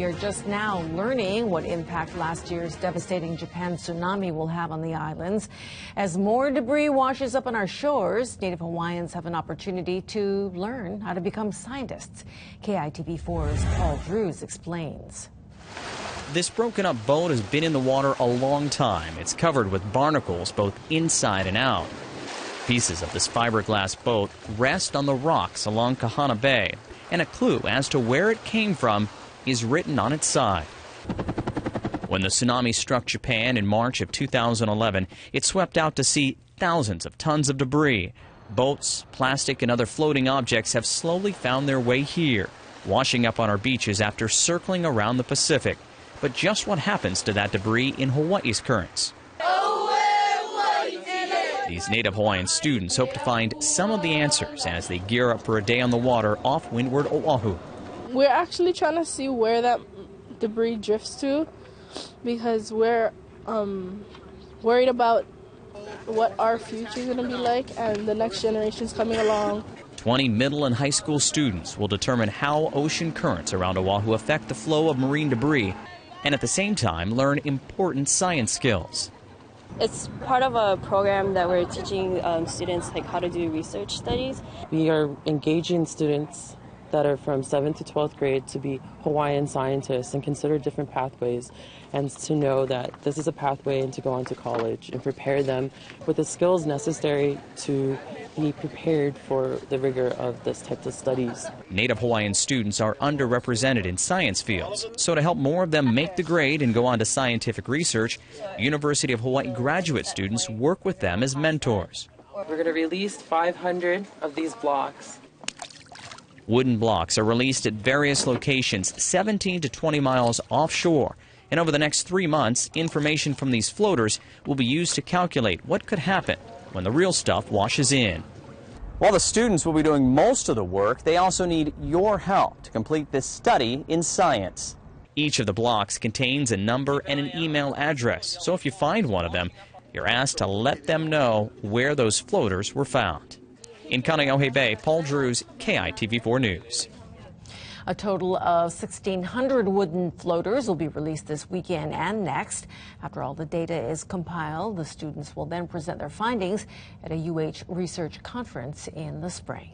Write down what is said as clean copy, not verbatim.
We are just now learning what impact last year's devastating Japan tsunami will have on the islands. As more debris washes up on our shores, Native Hawaiians have an opportunity to learn how to become scientists. KITV4's Paul Drews explains. This broken up boat has been in the water a long time. It's covered with barnacles both inside and out. Pieces of this fiberglass boat rest on the rocks along Kahana Bay, and a clue as to where it came from is written on its side. When the tsunami struck Japan in March of 2011, it swept out to sea thousands of tons of debris. Boats, plastic, and other floating objects have slowly found their way here, washing up on our beaches after circling around the Pacific. But just what happens to that debris in Hawaii's currents? These Native Hawaiian students hope to find some of the answers as they gear up for a day on the water off windward Oahu. We're actually trying to see where that debris drifts to because we're worried about what our future is going to be like and the next generations coming along. 20 middle and high school students will determine how ocean currents around Oahu affect the flow of marine debris and at the same time learn important science skills. It's part of a program that we're teaching students like how to do research studies. We are engaging students that are from 7th to 12th grade to be Hawaiian scientists and consider different pathways and to know that this is a pathway and to go on to college and prepare them with the skills necessary to be prepared for the rigor of this type of studies. Native Hawaiian students are underrepresented in science fields, so to help more of them make the grade and go on to scientific research, University of Hawaii graduate students work with them as mentors. We're going to release 500 of these blocks. Wooden blocks are released at various locations 17 to 20 miles offshore. And over the next 3 months, information from these floaters will be used to calculate what could happen when the real stuff washes in. While the students will be doing most of the work, they also need your help to complete this study in science. Each of the blocks contains a number and an email address, so if you find one of them, you're asked to let them know where those floaters were found. In Kaneohe Bay, Paul Drews, KITV4 News. A total of 1,600 wooden floaters will be released this weekend and next. After all the data is compiled, the students will then present their findings at a UH research conference in the spring.